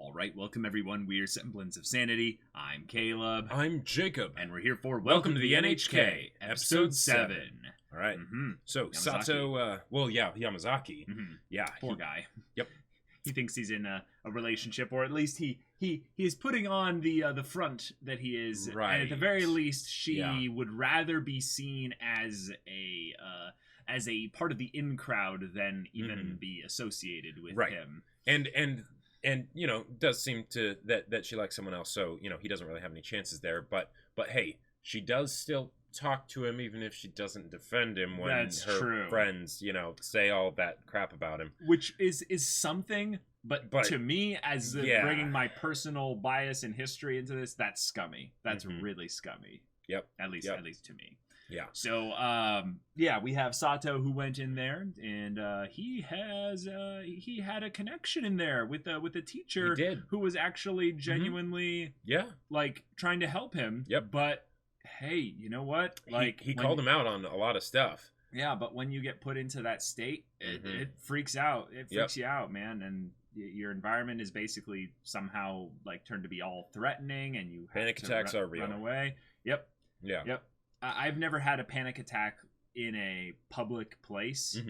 All right, welcome everyone. We're Semblance of Sanity. I'm Caleb. I'm Jacob. And we're here for Welcome to the NHK, Episode 7. All right. So, Yamazaki. Sato, Yamazaki. Yeah. Poor guy. Yep. He thinks he's in a relationship, or at least he is putting on the front that he is. Right. And at the very least, she would rather be seen as a part of the in crowd than even be associated with him. And you know, does seem to that she likes someone else, so you know he doesn't really have any chances there. But hey, she does still talk to him, even if she doesn't defend him when her friends, you know, say all that crap about him. Which is something, but to me, as bringing my personal bias and history into this, that's scummy. That's really scummy. Yep. At least to me. Yeah. So, we have Sato who went in there, and he had a connection in there with the teacher who was actually genuinely like trying to help him. Yep. But hey, you know what? Like he called him out on a lot of stuff. Yeah, but when you get put into that state, it freaks out. It freaks you out, man, and your environment is basically somehow like turned to be all threatening, and you panic attacks are real. Run away. Yep. Yeah. Yep. I've never had a panic attack in a public place.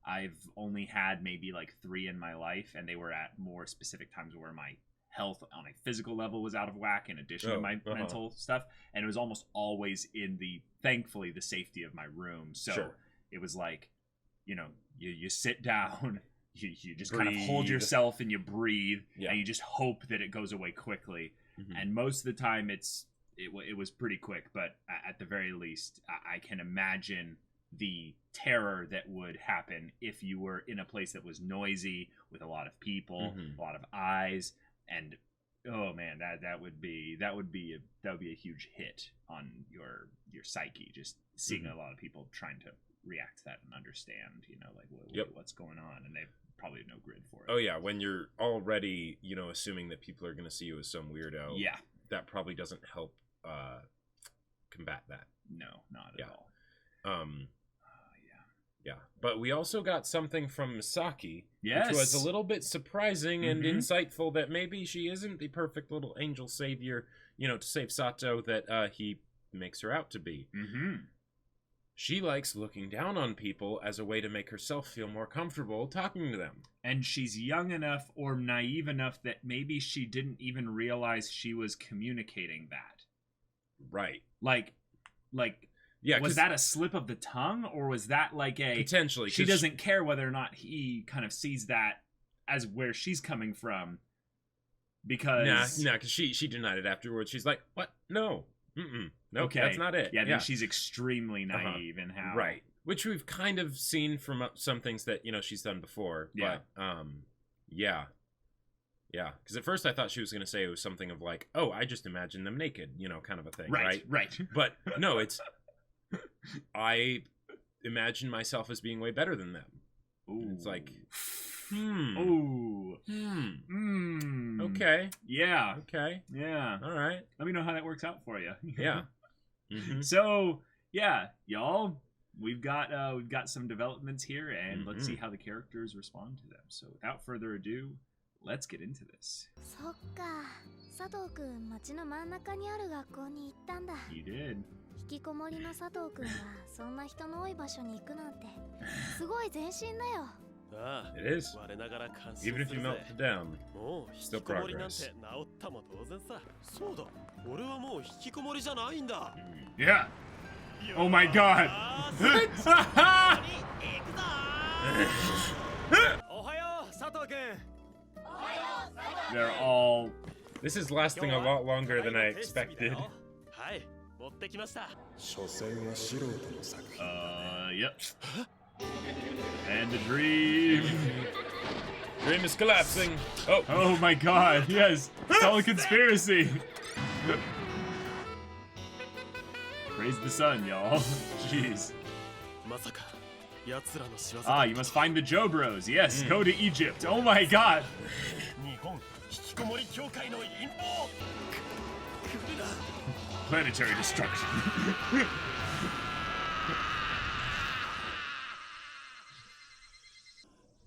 I've only had maybe like 3 in my life, and they were at more specific times where my health on a physical level was out of whack in addition to my mental stuff. And it was almost always in thankfully, the safety of my room. So it was like, you know, you sit down, you just kind of hold yourself and you breathe, and you just hope that it goes away quickly. And most of the time it was pretty quick, but at the very least, I can imagine the terror that would happen if you were in a place that was noisy with a lot of people, a lot of eyes, and oh man, that would be a huge hit on your psyche, just seeing a lot of people trying to react to that and understand, you know, like what's going on, and they probably have no grid for it. Oh yeah, when you're already, you know, assuming that people are going to see you as some weirdo. Yeah, that probably doesn't help combat that. No, not at all. Yeah. But we also got something from Misaki, which was a little bit surprising and insightful, that maybe she isn't the perfect little angel savior, you know, to save Sato that he makes her out to be. She likes looking down on people as a way to make herself feel more comfortable talking to them. And she's young enough or naive enough that maybe she didn't even realize she was communicating that. Right. Like, was that a slip of the tongue, or was that like a potentially? She doesn't care whether or not he kind of sees that as where she's coming from, because because she denied it afterwards. She's like, "What? No, no, okay, that's not it." Yeah, then she's extremely naive in how which we've kind of seen from some things that you know she's done before. Yeah, but, yeah, because at first I thought she was going to say it was something of like, "Oh, I just imagined them naked," you know, kind of a thing, right? But no, it's I imagine myself as being way better than them. Ooh. It's like, okay, okay, all right. Let me know how that works out for you. Yeah. So y'all, we've got some developments here, and let's see how the characters respond to them. So without further ado, let's get into this. You did. 引きこもりの佐藤くんがそんな人の多い場所に行くなんてすごい前進だよ。It is. Even if you melt it down, still progress. Yeah. Oh my God. They're all. This is lasting a lot longer than I expected. Yep. And the dream. Dream is collapsing. Oh my God, yes. It's all a conspiracy. Praise the sun, y'all. Jeez. You must find the Joe Bros. Yes, go to Egypt. Oh my God. Planetary destruction.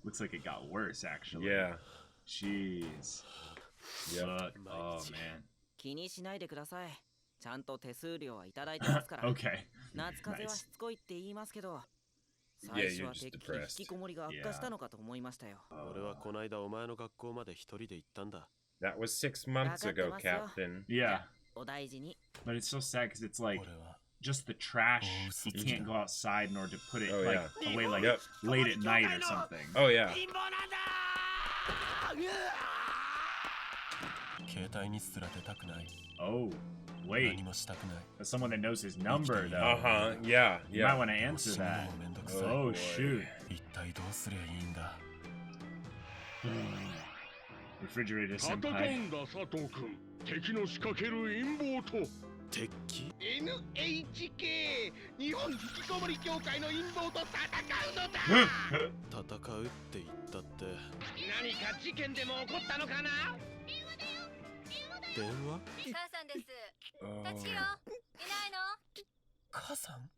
Looks like it got worse, actually. Yeah. Jeez. Fuck. Oh man. 気にしないでください。ちゃんと手数料はいただいてますから。Okay. 夏風邪はしつこいって言いますけど、 Yeah, 最初 you're は just てっきり depressed. 引きこもりが悪化したのかと思いましたよ。俺はこないだお前の学校まで一人で行ったんだ。 That was 6 months ago, Captain. Yeah. お大事に。 But it's so sad because it's like 俺は just the trash. You can't go outside in order to put it Oh, like yeah. away like Yep. late at night or something. Oh, yeah. 携帯にすら出たくない。 Oh, wait. 何もしたくない。 That's someone that knows his number though. Uh-huh. Yeah, You might yeah. want to answer 死ぬの that. もめんどくさい。 Oh boy. shoot. 一体どうすりゃいいんだ。 Refrigerator 戦 senpai. んだ佐藤君。敵の仕掛ける陰謀と敵 NHK 日本引きこもり協会の陰謀と戦うのだ。戦うって言ったって。何か事件でも起こったのかな。電話母さんです。 Oh. 達弘いないの？母さん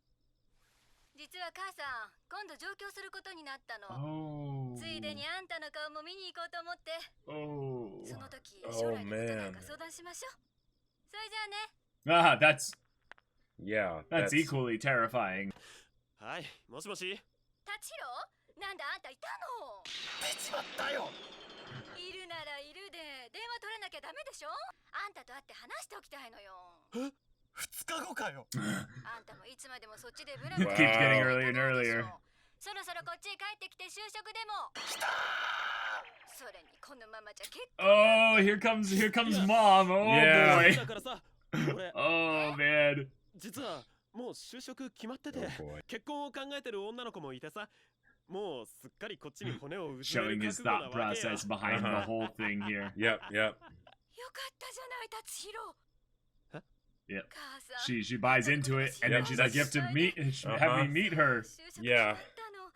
実は母さん、今度上京することになったの。 Oh. ついでにあんたの顔も見に行こうと思って。 Oh. その時、 Oh, 将来のことなんか man. 相談しましょう。それじゃあね。 Ah, Yeah. that's equally terrifying. はい、もしもし。達弘？なんだあんたいたの？出ちまったよ。いるならいるで、電話取らなきゃダメでしょ？あんたと会って話しておきたいのよ。え、2日後かよ。あんたもいつまでもそっちでブラブラ Keeps getting earlier and earlier. そろそろこっちへ帰ってきて就職でも。それにこのままじゃ結構。 Oh, here comes mom. Oh Yeah. boy. だからさ、俺 Oh man. 実はもう就職決まってて、 Oh, boy. 結婚を考えてる女の子もいてさ、もうすっかりこっちに骨をうずめ Showing る his 覚悟 thought なわけよ。 process behind the whole thing here. Yep, yep. よかったじゃない達弘。 Yep. 母さん。 She buys into it, and then she's like, "You have to meet, have me meet her." 就職決ま Yeah. ったの。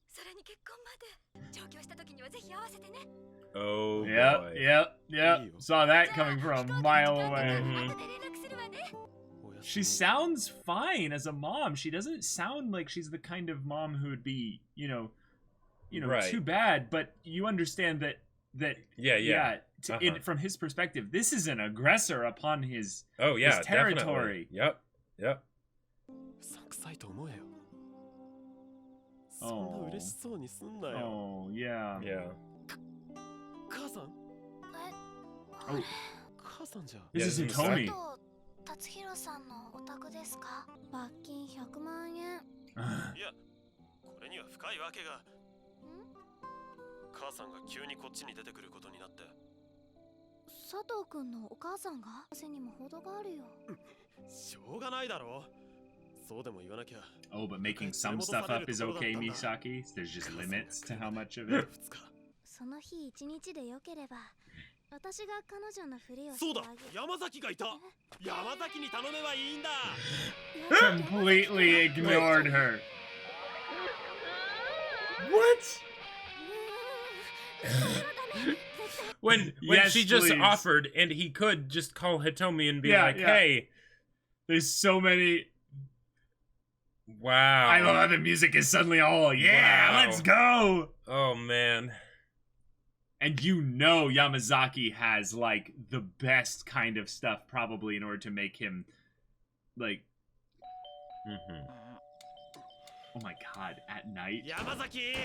それに結婚まで。上京した時にはぜひ合わせてね。 Oh, Yep, boy. yep. Saw that coming from a mile away. 後で連絡するわね。 She sounds fine as a mom. She doesn't sound like she's the kind of mom who would be, Right. too bad. But you understand that Yeah. from his perspective, this is an aggressor upon his Oh, yeah, his territory. definitely. Yep. さくさいと思えよ。そんな嬉しそうにすんなよ。 Oh yeah. Yeah. 母さん Oh, 母さんじゃ。 this Yeah, is this is Hitomi. 達弘さんのお宅ですか？罰金100万円。いや、これには深いわけが。母さんが急にこっちに出てくることになって。佐藤くんのお母さんが汗にも程があるよ。しょうがないだろ。そうでも言わなきゃ。 Oh, but making some stuff up is okay, Misaki. There's just limits to how much of it. 2日。その日一日でよければ、私が彼女のふりをしそうだてあげる。、山崎がいた。山崎に頼めばいいんだ。 Completely ignored her. What? When Yes, she just please. offered, and he could just call Hitomi and be Yeah, like, yeah. "Hey, There's so many. wow." I love how the music is suddenly all, yeah, Wow. let's go. Oh man. And Yamazaki has like the best kind of stuff probably in order to make him like, Mm-hmm. oh my god, at night. 山崎、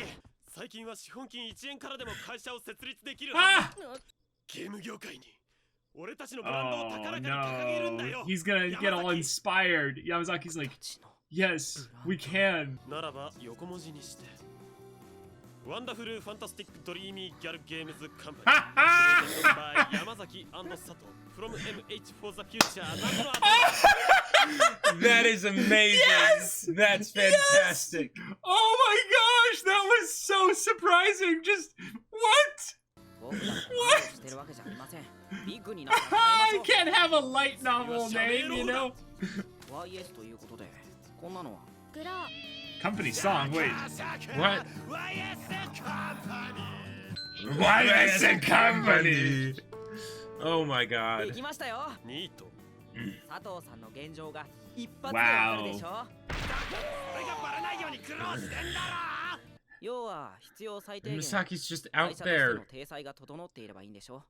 最近は資本金1円からでも会社を設立できるはず。 Ah! ゲーム業界に俺たちのブランドを Oh 高らかに掲げるんだ no. よ。 He's gonna get all inspired. Yamazaki's like, yes, we can. ならば横文字にして。ワンダフルファンタスティックドリーミーギャルゲームズカンパニー。山崎&佐藤 from MH for the future。 That is amazing. Yes! That's fantastic. Oh my gosh, that was so surprising. Just what? 僕らが話をしてるわけじゃありません。ビッグになって I can't have a light novel name, you know? YS ということで、こんなのは。グラー。 Company song, wait. What? Why is it company? Oh my god. できましたよ。ニート。佐藤さんの現状が一発でわかるでしょ。俺がバレないように苦労してんだろ。要は必要最低限。 Misaki's just 会 out 社として there. の体裁が整っていればいいんでしょ。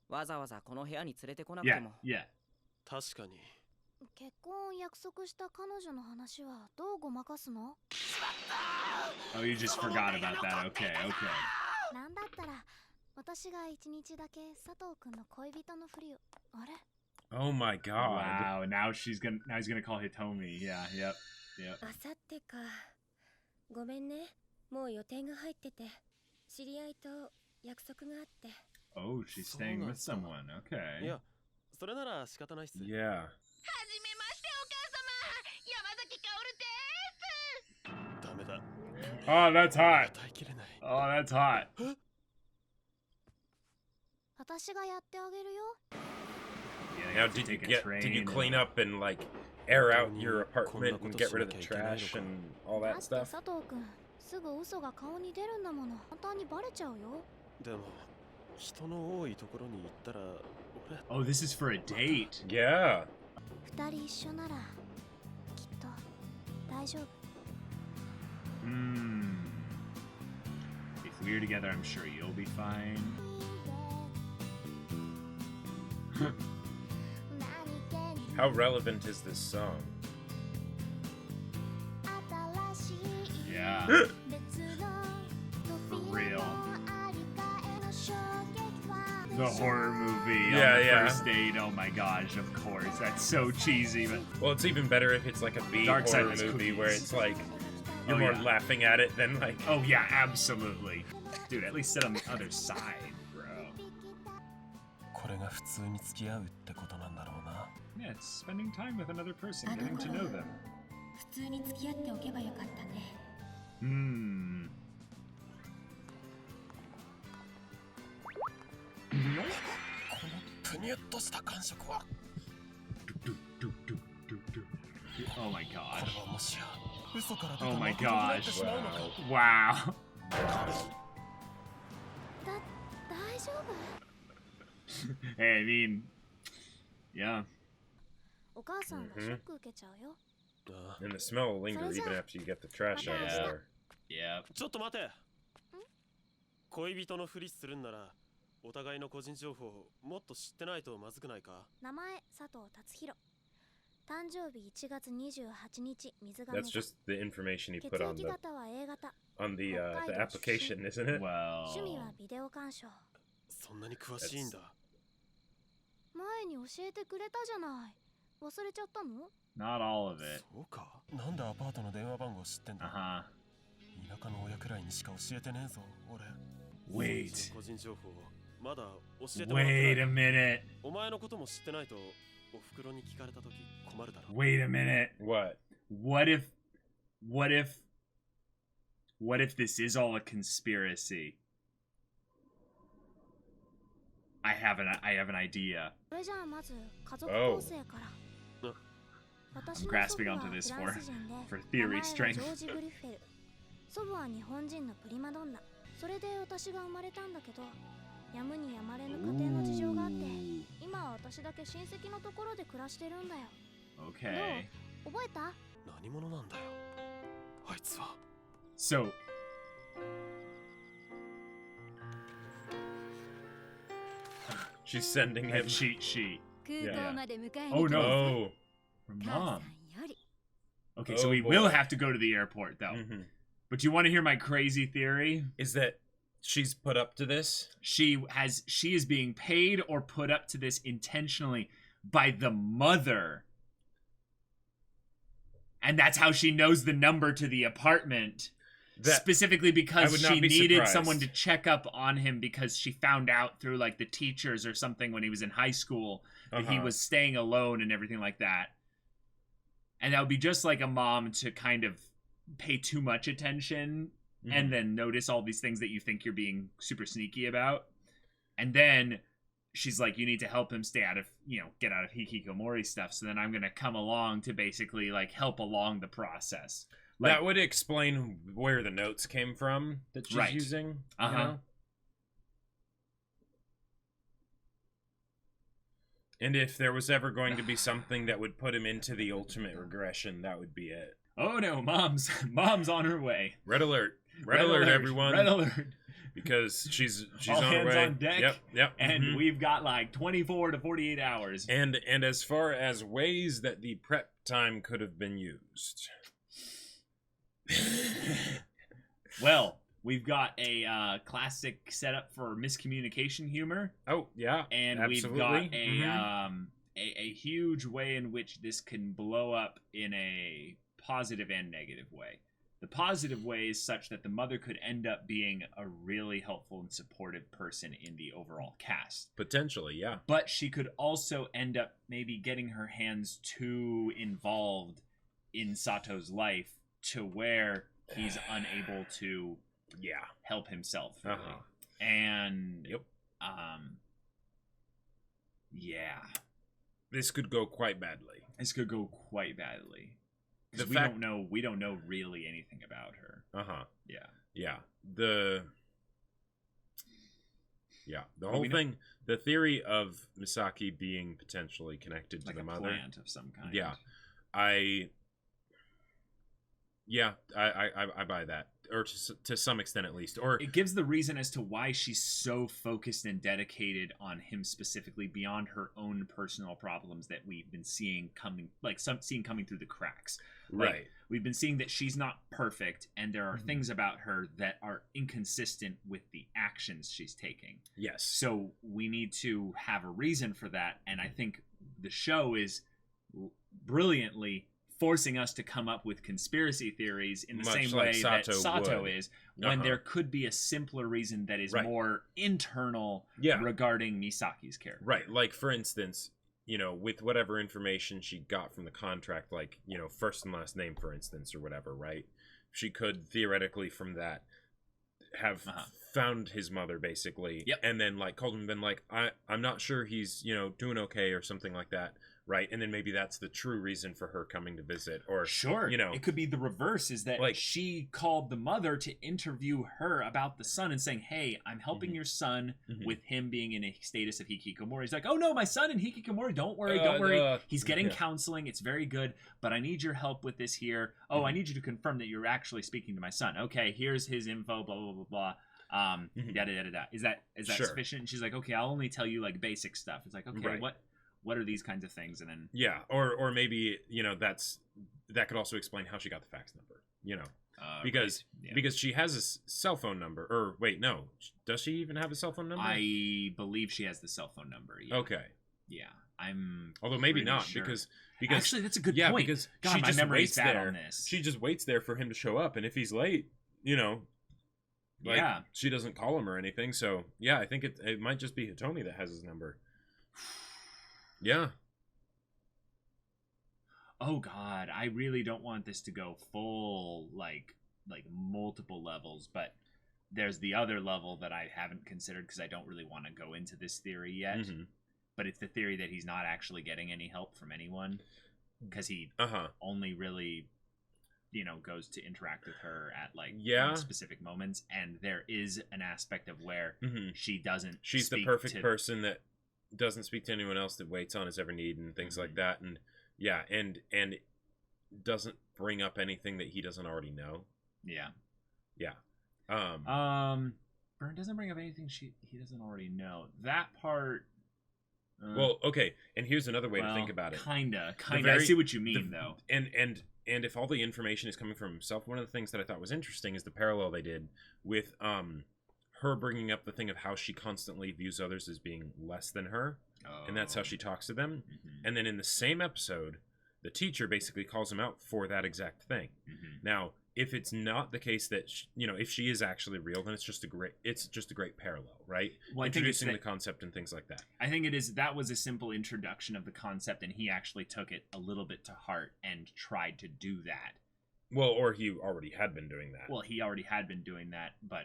わざわざこの部屋に連れてこなく Yeah, ても。 yeah. 確かに。結婚を約束した彼女の話はどうごまかすの？ Oh, you just forgot about that. Okay, okay. なんだったら私が一日だけ佐藤くんの恋人のふりを。あれ？ Oh my god. Wow, now he's gonna call Hitomi. Yeah, yep, yep. あさってか。ごめんね。もう予定が入ってて、知り合いと約束があって。 Oh, she's staying with someone. い Okay. や、それなら仕方ないっす。 Yeah. はじめましてお母様、山崎薫です。ダメだ。 Oh, that's hot. 耐えきれない。 Oh, that's hot. 私がやってあげるよ。 Yeah, Now, have to did you take a did you train clean and- up and like air out your apartment and get rid of the trash and all だっ that て stuff? 佐藤くん、すぐ嘘が顔に出るんだもの。簡単にバレちゃうよ。でも、人の多いところに行ったら、俺。 Oh, this is for a date. Yeah. 二人一緒ならきっと大丈夫。 Hmm. If we're together, I'm sure you'll be fine. How relevant is this song? Yeah. For real. The horror movie Yeah, on the yeah. first date. Oh my gosh, of course. That's so cheesy, but Well, it's even better if it's like a B Dark Side horror has movie cookies. where it's like you're Oh, more yeah. laughing at it than like. oh yeah, absolutely. Dude, at least sit on the other side, bro. これが普通に付き合うってことなんだろうな。 Yeah, it's spending time with another person, あの getting to 頃 know them. 普通に付き合っておけばよかったね。 Hmm. このプニュッとした感触は。 Oh my こ gosh. れはもしや嘘から出た Oh my 誠になって gosh. しまうのか。 Wow. 大丈夫？ Hey, I mean, yeah. お母さんがショック受けちゃうよ。ああ And the smell will linger even after you get the trash out of Yeah. there. Yeah. ちょっと待て。恋人のふりするんなら、お互いの個人情報をもっと知ってないとまずくないか。名前佐藤達弘。誕生日1月28日水亀 That's just the information you 血 put on 液 the 型は A 型。 the application, isn't it? 趣味 Well, はビデオ鑑賞。そんなに詳しいんだ。前に教えてくれたじゃない。忘れちゃったの？ not all of it. そうか。なんでアパートの電話番号知ってん Uh だ。 huh. 田舎の親くらいにしか教えてねえぞ、俺。 Wait. 個人情報をまだ教えてもらってな Wait い a minute. お前のことも知ってないと、お袋に聞かれたとき困るだろ。 Wait a minute. What? What if this is all a conspiracy? I have an idea. それじゃあまず家族構成から。 Oh. 私の I'm 祖 grasping 父は onto this フランス人で、 for 名 theory 前はジ strength. ョージ・グリッフェル。祖母は日本人のプリマドンナ。それで私が生まれたんだけど、やむにやまれぬ家庭の事情があって、今は私だけ親戚のところで暮らしてるんだよ。 Okay. 覚えた？何者なんだよ、あいつは。 So She's sending a him. cheat sheet 空港まで迎えに Oh 来 no. ます。 Oh. from 母さ mom. んより。 Okay, so Oh, we boy. will have to go to the airport though. Mhm. But you want to hear my crazy theory? Is that she's put up to this? She is being paid or put up to this intentionally by the mother. And that's how she knows the number to the apartment. That Specifically I because would not she be needed surprised. someone to check up on him because she found out through like the teachers or something when he was in high school that he Uh-huh. was staying alone and everything like that. And that would be just like a mom to kind of pay too much attention Mhm. and then notice all these things that you think you're being super sneaky about. And then she's like, you need to help him stay out of, get out of hikikomori stuff. So then I'm going to come along to basically like help along the process. Like, that would explain where the notes came from that she's Right. using. You Uh-huh. know? And if there was ever going to be something that would put him into the ultimate regression, that would be it. oh no, mom's on her way. Red alert. Red alert, everyone. Red alert. because she's all on her hands way. on deck. Yep. And we've got like 24 to 48 hours. And as far as ways that the prep time could have been used. Well, we've got a classic setup for miscommunication humor. Oh, yeah. And absolutely. we've got a huge way in which this can blow up in a positive and negative way. The positive way is such that the mother could end up being a really helpful and supportive person in the overall cast. Potentially, yeah. But she could also end up maybe getting her hands too involved in Sato's life to where he's unable to help himself really. And this could go quite badly. Because we don't know really anything about her. The whole thing, the theory of Misaki being potentially connected to like the a mother, plant of some kind. I buy that, or to some extent at least. Or it gives the reason as to why she's so focused and dedicated on him specifically, beyond her own personal problems that we've been seeing coming through the cracks. Right. We've been seeing that she's not perfect, and there are things about her that are inconsistent with the actions she's taking. Yes. So we need to have a reason for that, and I think the show is brilliantly forcing us to come up with conspiracy theories in the same way that Sato is, when there could be a simpler reason that is more internal regarding Misaki's character. Right. Like, for instance, with whatever information she got from the contract, like, first and last name, for instance, or whatever, right? She could theoretically from that have found his mother, basically, and then, like, called him and been like, I'm not sure he's, doing okay or something like that. Right, and then maybe that's the true reason for her coming to visit, or it could be the reverse, is that like she called the mother to interview her about the son and saying, "Hey, I'm helping your son with him being in a status of hikikomori." He's like, "Oh no, my son in hikikomori. Don't worry. He's getting counseling. It's very good, but I need your help with this here. Oh, I need you to confirm that you're actually speaking to my son. Okay, here's his info. Blah blah blah blah." Is that sufficient? And she's like, "Okay, I'll only tell you like basic stuff." It's like, okay, what are these kinds of things? And then or maybe that could also explain how she got the fax number, because she has a cell phone number, or wait, no, does she even have a cell phone number? I believe she has the cell phone number. Although maybe not, sure. because actually that's a good point, because God, she my just memory's waits bad there on this. She just waits there for him to show up, and if he's late, she doesn't call him or anything. So I think it might just be Hitomi that has his number. Oh God, I really don't want this to go full like multiple levels, but there's the other level that I haven't considered because I don't really want to go into this theory yet. But it's the theory that he's not actually getting any help from anyone because he only really goes to interact with her at like specific moments, and there is an aspect of where she doesn't. She's the perfect person that doesn't speak to anyone else, that waits on his every need and things like that, and and doesn't bring up anything that he doesn't already know. Byrne doesn't bring up anything he doesn't already know. That part. Well, okay, and here's another way to think about it. Kinda. I see what you mean, though. And if all the information is coming from himself, one of the things that I thought was interesting is the parallel they did with her bringing up the thing of how she constantly views others as being less than her, and that's how she talks to them. And then in the same episode, the teacher basically calls him out for that exact thing. Now, if it's not the case that if she is actually real, then it's just a great parallel, right? Well, introducing the concept and things like that. I think that was a simple introduction of the concept, and he actually took it a little bit to heart and tried to do that. Well, or he already had been doing that. Well, he already had been doing that, but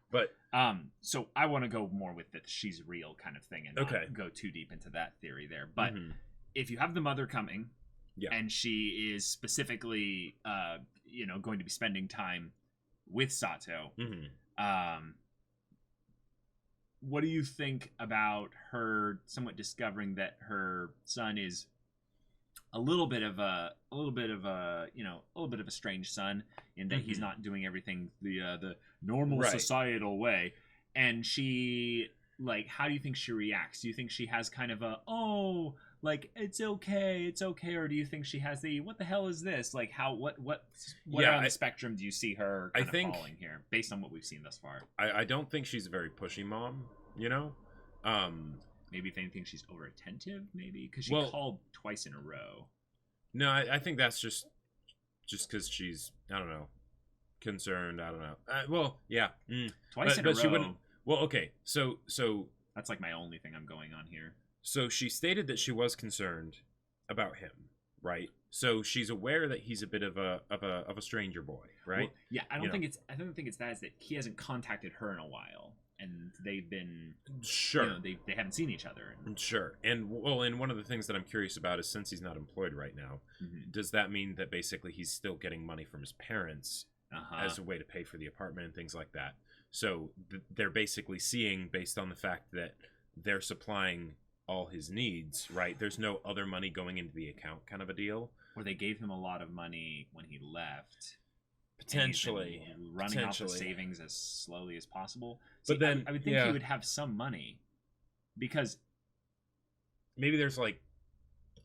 But so I want to go more with the she's real kind of thing and not go too deep into that theory there. But if you have the mother coming, and she is specifically going to be spending time with Sato, what do you think about her somewhat discovering that her son is a little bit of a strange son in that he's not doing everything the normal societal way. And she, like, how do you think she reacts? Do you think she has kind of a, oh, like, it's okay, or do you think she has the, what the hell is this? Like, how, what on the spectrum do you see her kind of falling here, based on what we've seen thus far? I don't think she's a very pushy mom, you know? Maybe if anything, she's over attentive, maybe? Because she called twice in a row. No, I think that's just because she's, I don't know, concerned, I don't know. Twice in a row. She wouldn't, well, okay, so... That's like my only thing I'm going on here. So she stated that she was concerned about him, right? So she's aware that he's a bit of a stranger boy, right? Well, yeah, I don't think it's that. It's that he hasn't contacted her in a while, and they've been they haven't seen each other. Sure, and one of the things that I'm curious about is, since he's not employed right now, does that mean that basically he's still getting money from his parents as a way to pay for the apartment and things like that? So they're basically seeing, based on the fact that they're supplying all his needs, right? There's no other money going into the account, kind of a deal. Or they gave him a lot of money when he left. Potentially. Running off the savings as slowly as possible. But then I would think he would have some money, because maybe there's like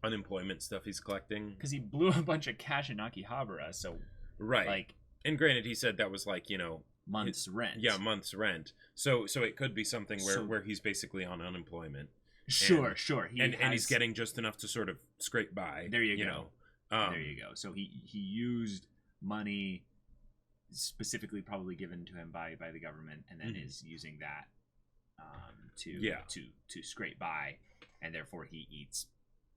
unemployment stuff he's collecting. Because he blew a bunch of cash in Akihabara, so like, and granted, he said that was like, you know, month's rent. Yeah, month's rent. So it could be something where he's basically on unemployment. Sure. And he's getting just enough to sort of scrape by. There you go. There you go. So he used money specifically probably given to him by the government, and then is using that to scrape by, and therefore he eats,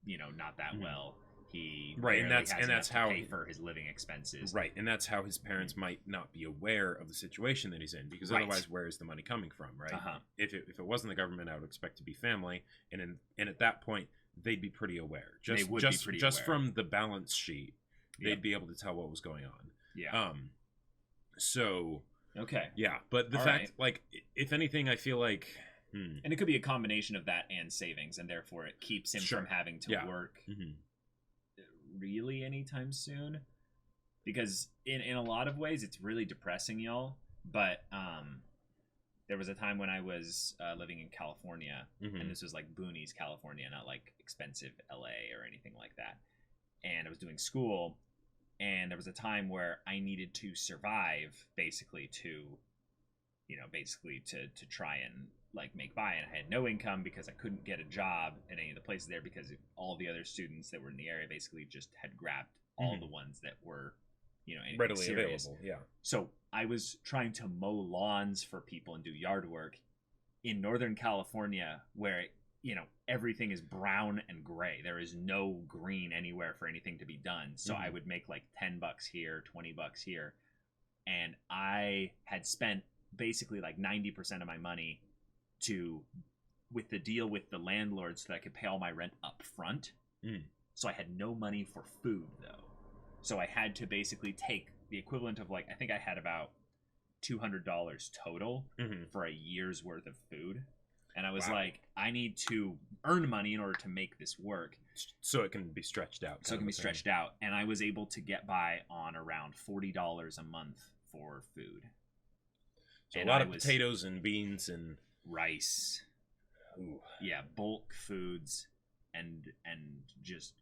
not that well. He and that's how pay for his living expenses. Right, and that's how his parents might not be aware of the situation that he's in, because otherwise, where is the money coming from, right? If it wasn't the government, I would expect to be family, and at that point, they'd be pretty aware. Just from the balance sheet, they'd be able to tell what was going on. Yeah. So. Okay. Yeah, but the fact, like, if anything, I feel like. And it could be a combination of that and savings, and therefore it keeps him from having to work. Really anytime soon, because in a lot of ways it's really depressing, y'all, but there was a time when I was living in California, and this was like boonies California, not like expensive LA or anything like that, and I was doing school, and there was a time where I needed to survive basically to try and like make by, and I had no income because I couldn't get a job in any of the places there, because all the other students that were in the area basically just had grabbed all the ones that were readily serious. Available. Yeah. So I was trying to mow lawns for people and do yard work in Northern California, where everything is brown and gray. There is no green anywhere for anything to be done. So I would make like $10 here, $20 here, and I had spent basically like 90% of my money with the deal with the landlord, so that I could pay all my rent up front. So I had no money for food, though. So I had to basically take the equivalent of, like, I think I had about $200 total for a year's worth of food. And I was like, I need to earn money in order to make this work. So it can be stretched out. And I was able to get by on around $40 a month for food. So a lot of potatoes and beans and rice. Ooh. Yeah, bulk foods, and just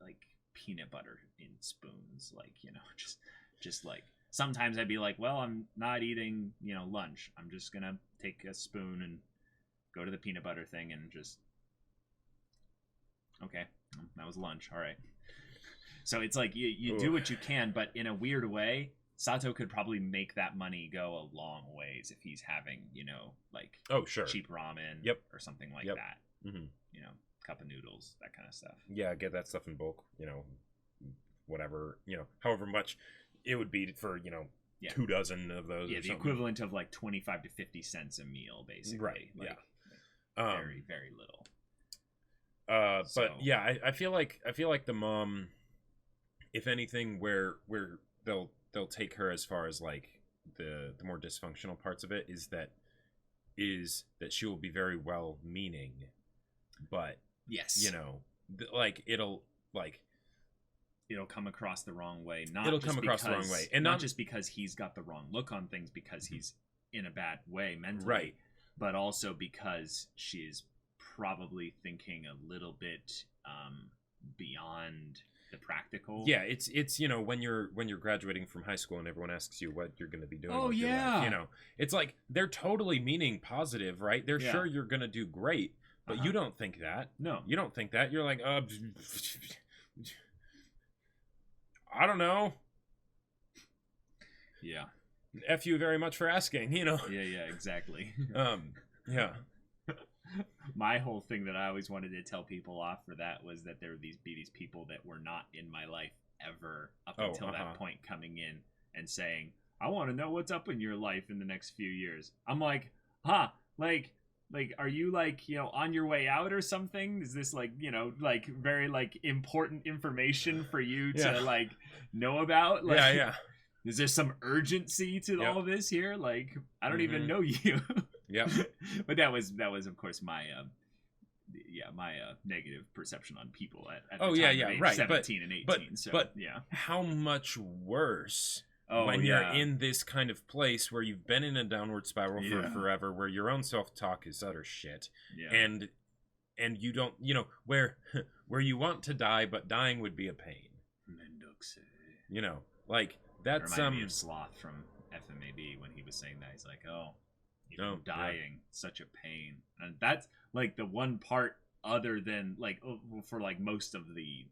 like peanut butter in spoons, like just like sometimes I'd be like, well, I'm not eating lunch, I'm just gonna take a spoon and go to the peanut butter thing and just okay, that was lunch, all right. So it's like you do what you can, but in a weird way, Sato could probably make that money go a long ways if he's having, like cheap ramen or something like that. Cup of noodles, that kind of stuff. Yeah, get that stuff in bulk, whatever, however much it would be for, 2 dozen of those. Yeah, the equivalent of like 25 to 50 cents a meal, basically. Right, like, very, very little. But yeah, I feel like the mom, if anything, where they'll take her as far as like the more dysfunctional parts of it is that she will be very well meaning, but yes, like it'll come across the wrong way. And not just because he's got the wrong look on things because he's in a bad way mentally, right? But also because she's probably thinking a little bit beyond the practical. Yeah, it's you know, when you're graduating from high school and everyone asks you what you're going to be doing with your life, you know, it's like they're totally meaning positive, right? They're sure you're going to do great, but you don't think that. No, you don't think that. You're like, I don't know. Yeah. F you very much for asking, you know. Yeah, exactly. Yeah. My whole thing that I always wanted to tell people off for that was that there would be these people that were not in my life ever up until that point, coming in and saying, I want to know what's up in your life in the next few years. I'm like, like, are you like, you know, on your way out or something? Is this like, you know, like very like important information for you to like know about? Like, yeah. Is there some urgency to all of this here? Like, I don't even know you. Yeah. But that was of course my negative perception on people at the time of age right. 17 and 18. But how much worse when you're in this kind of place where you've been in a downward spiral for forever, where your own self-talk is utter shit, and you don't, you know, where you want to die, but dying would be a pain. You know, like that's reminded me of Sloth from FMAB when he was saying that. He's like, dying, such a pain, and that's like the one part other than like for like most of the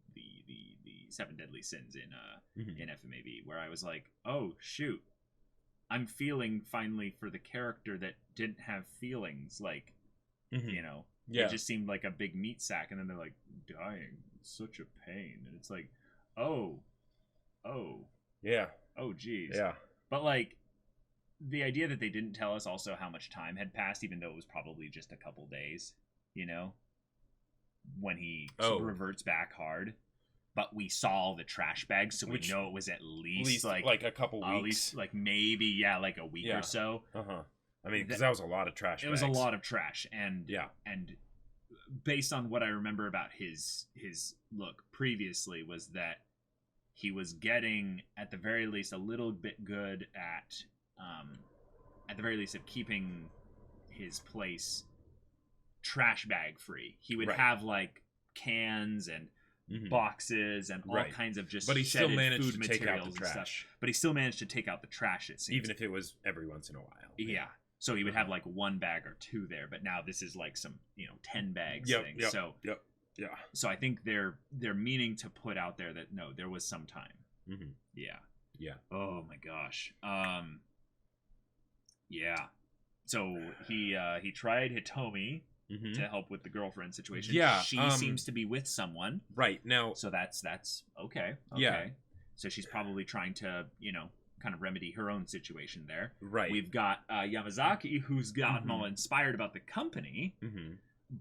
7 deadly sins in FMAB, where I was like, oh shoot, I'm feeling finally for the character that didn't have feelings, like you know, it just seemed like a big meat sack, and then they're like, dying, such a pain, and it's like, oh geez, but like the idea that they didn't tell us also how much time had passed, even though it was probably just a couple days, you know, when he reverts back hard, but we saw all the trash bags, so we know it was at least like a couple weeks, at least like maybe like a week or so. I mean, because that was a lot of trash. It was a lot of trash, and based on what I remember about his look previously, was that he was getting at the very least a little bit good at the very least of keeping his place trash bag free. He would have like cans and boxes and all kinds of just, but he still managed food to take out the materials trash. and stuff. But he still managed to take out the trash, it seems, even if it was every once in a while. Yeah. So he would have like one bag or two there, but now this is like some 10 bags thing. So I think they're meaning to put out there that no, there was some time. Yeah. Oh my gosh. Yeah. So he tried Hitomi to help with the girlfriend situation. Yeah. She seems to be with someone. Right. Now. So that's okay. Yeah. So she's probably trying to, kind of remedy her own situation there. Right. We've got Yamazaki, who's gotten all inspired about the company.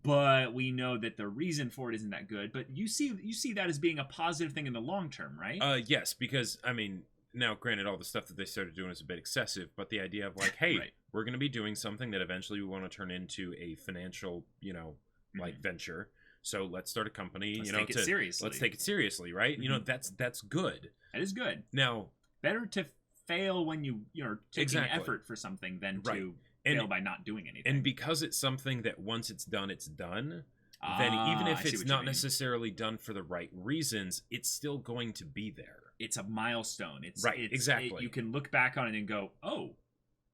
But we know that the reason for it isn't that good. But you see that as being a positive thing in the long term, right? Yes, because I mean, now granted, all the stuff that they started doing is a bit excessive, but the idea of like, hey, we're going to be doing something that eventually we want to turn into a financial, like venture. So let's start a company. Let's take it seriously. Let's take it seriously, right? That's good. That is good. Now, better to fail when you're taking effort for something than to fail by not doing anything. And because it's something that once it's done, then even if it's not necessarily done for the right reasons, it's still going to be there. It's a milestone. Exactly. You can look back on it and go, oh,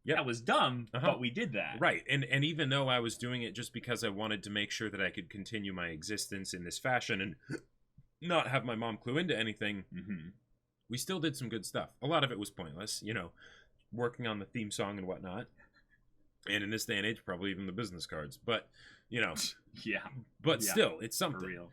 that was dumb, but we did that. Right. And even though I was doing it just because I wanted to make sure that I could continue my existence in this fashion and not have my mom clue into anything, we still did some good stuff. A lot of it was pointless, working on the theme song and whatnot. And in this day and age, probably even the business cards. But, But still, it's something. For real.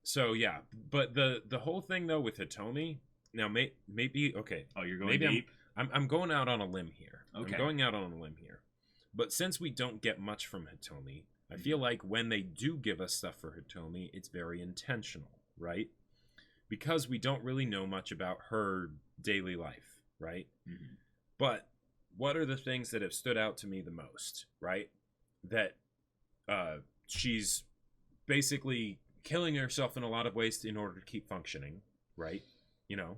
So, yeah. But the whole thing, though, with Hitomi, now, maybe, okay. Oh, you're going deep? I'm going out on a limb here. Okay. I'm going out on a limb here. But since we don't get much from Hitomi, I feel like when they do give us stuff for Hitomi, it's very intentional, right? Because we don't really know much about her daily life, right? But what are the things that have stood out to me the most, right? That she's basically killing herself in a lot of ways in order to keep functioning, right? You know,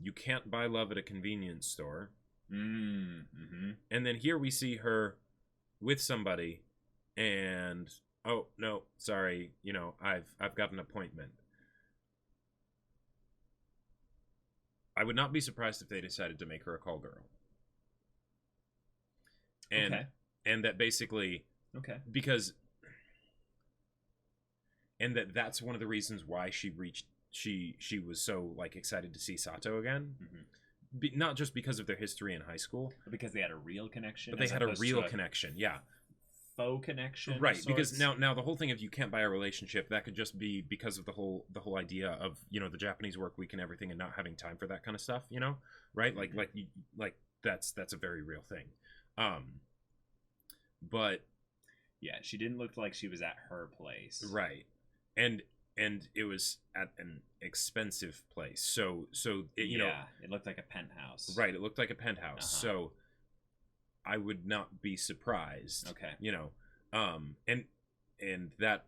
you can't buy love at a convenience store. Mm-hmm. And then here we see her with somebody, and oh no, sorry, you know, I've got an appointment. I would not be surprised if they decided to make her a call girl. And that basically because and that's one of the reasons why she was so like excited to see Sato again. Not just because of their history in high school, but because they had a real connection. But they had a real connection, yeah. Faux connection, right? Because now the whole thing of you can't buy a relationship, that could just be because of the whole idea of, you know, the Japanese work week and everything, and not having time for that kind of stuff, you know, right? Like that's a very real thing. But yeah, she didn't look like she was at her place, right? And it was at an expensive place, so it, you know, it looked like a penthouse, right? It looked like a penthouse, so I would not be surprised. Okay. You know, and that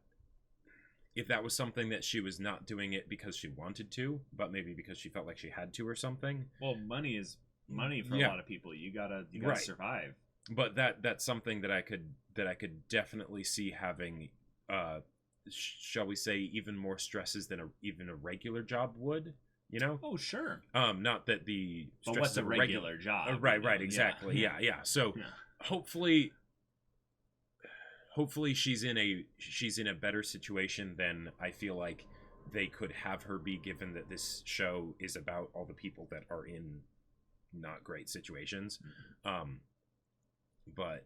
if that was something that she was not doing it because she wanted to, but maybe because she felt like she had to or something. Well, money is money for a lot of people. You gotta survive. But that's something that I could definitely see having, shall we say, even more stresses than even a regular job would. You know? Oh, sure. Not that the but what's a regular job? Right, exactly. Yeah. So hopefully she's in a better situation than I feel like they could have her be, given that this show is about all the people that are in not great situations. But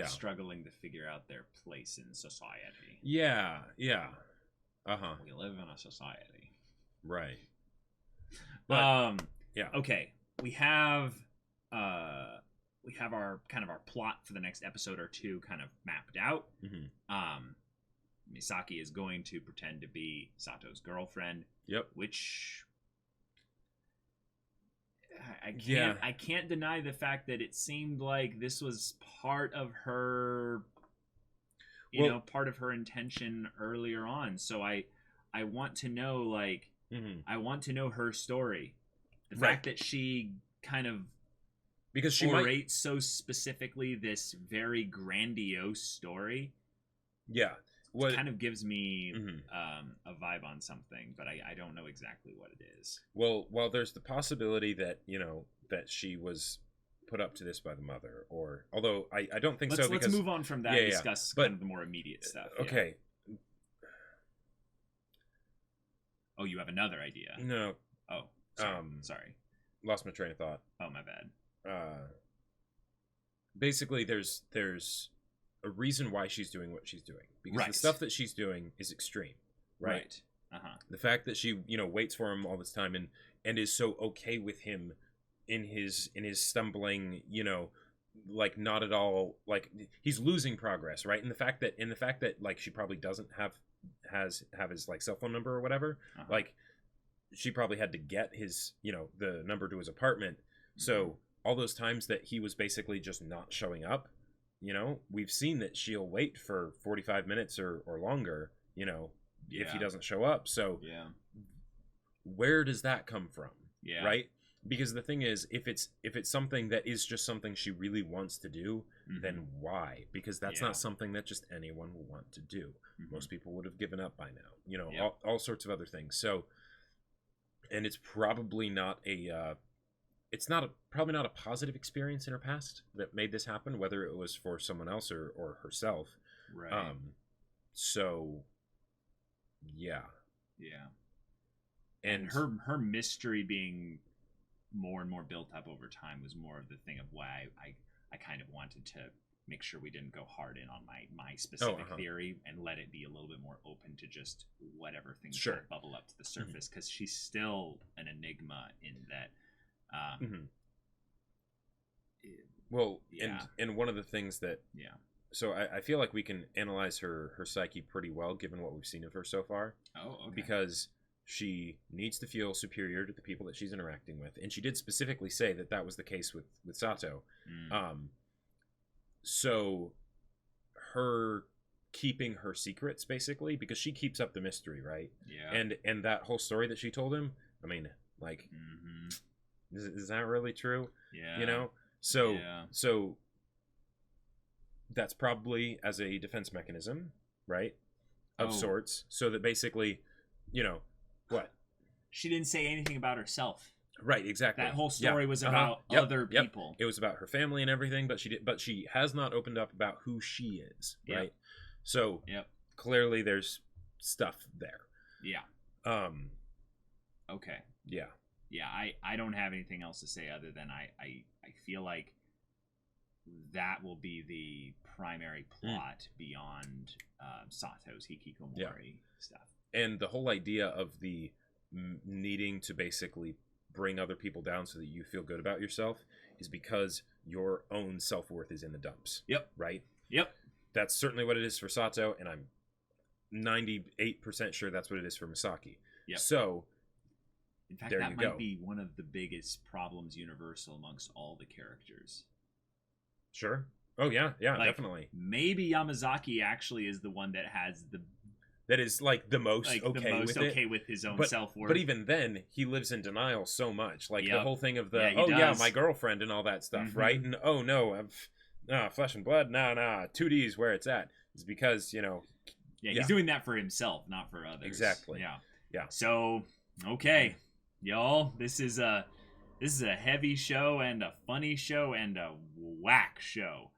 struggling to figure out their place in society. Yeah. We live in a society. Right. But, okay. We have our kind of our plot for the next episode or two kind of mapped out. Misaki is going to pretend to be Sato's girlfriend. Yep. Which I can't deny the fact that it seemed like this was part of her part of her intention earlier on. So I want to know, like, I want to know her story. The fact that she kind of, because she orates so specifically this very grandiose story. Yeah. What kind of gives me a vibe on something, but I don't know exactly what it is. Well, there's the possibility that, you know, that she was put up to this by the mother, or although I don't think so. Let's move on from that and discuss kind of the more immediate stuff. Okay. Oh, you have another idea? No. Oh, sorry. Lost my train of thought. Oh, my bad. Basically, there's a reason why she's doing what she's doing, because the stuff that she's doing is extreme, right? The fact that she, you know, waits for him all this time and is so okay with him in his stumbling, you know, like not at all, like he's losing progress, right? And the fact that like she probably doesn't have his like cell phone number or whatever, like she probably had to get his, you know, the number to his apartment. So all those times that he was basically just not showing up, you know, we've seen that she'll wait for 45 minutes or longer, you know, if he doesn't show up. So where does that come from? Right? Because the thing is, if it's something that is just something she really wants to do, then why? Because that's not something that just anyone will want to do. Most people would have given up by now, you know, all sorts of other things. So, and it's probably not probably not a positive experience in her past that made this happen, whether it was for someone else or herself. Right. So yeah. And her mystery being more and more built up over time was more of the thing of why I kind of wanted to make sure we didn't go hard in on my specific theory and let it be a little bit more open to just whatever things that bubble up to the surface, because she's still an enigma in that. And one of the things that so I feel like we can analyze her psyche pretty well given what we've seen of her so far. Because she needs to feel superior to the people that she's interacting with, and she did specifically say that was the case with Sato. So her keeping her secrets, basically, because she keeps up the mystery, right? Yeah. And that whole story that she told him, I mean, like, is that really true? Yeah. You know? So that's probably as a defense mechanism, right? Of sorts, so that basically, you know, what? She didn't say anything about herself. Right, exactly. That whole story was about other people. It was about her family and everything, but she has not opened up about who she is, right? So clearly there's stuff there. Yeah. Okay. Yeah. Yeah, I don't have anything else to say other than I feel like that will be the primary plot beyond Sato's Hikikomori stuff. And the whole idea of the needing to basically bring other people down so that you feel good about yourself is because your own self-worth is in the dumps. Yep. Right? Yep. That's certainly what it is for Sato, and I'm 98% sure that's what it is for Misaki. Yep. So, in fact, there that you might go. be one of the biggest problems universal amongst all the characters. Sure. Oh, yeah, Like, definitely. Maybe Yamazaki actually is the one that has That is, like, the most okay with his own but, self-worth. But even then, he lives in denial so much. Like, the whole thing of the, he does. my girlfriend and all that stuff, right? And, oh, no, flesh and blood, 2D's where it's at. It's because, you know... Yeah, he's doing that for himself, not for others. Exactly. Yeah. So, okay, y'all, this is a heavy show and a funny show and a whack show.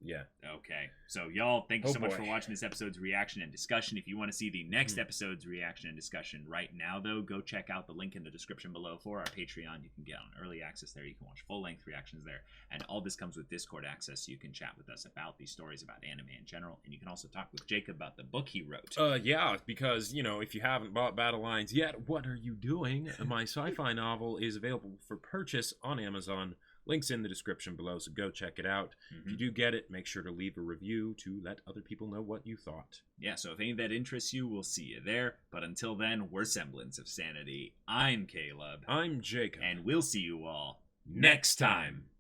Yeah. Okay. So, y'all, thank you so much boy. for watching this episode's reaction and discussion. If you want to see the next episode's reaction and discussion right now, though, go check out the link in the description below for our Patreon. You can get on early access there. You can watch full-length reactions there. And all this comes with Discord access, so you can chat with us about these stories, about anime in general. And you can also talk with Jacob about the book he wrote. Yeah, because, you know, if you haven't bought Battle Lines yet, what are you doing? My sci-fi novel is available for purchase on Amazon. Link's in the description below, so go check it out. If you do get it, make sure to leave a review to let other people know what you thought. Yeah, so if any of that interests you, we'll see you there. But until then, we're Semblance of Sanity. I'm Caleb. I'm Jacob. And we'll see you all next time.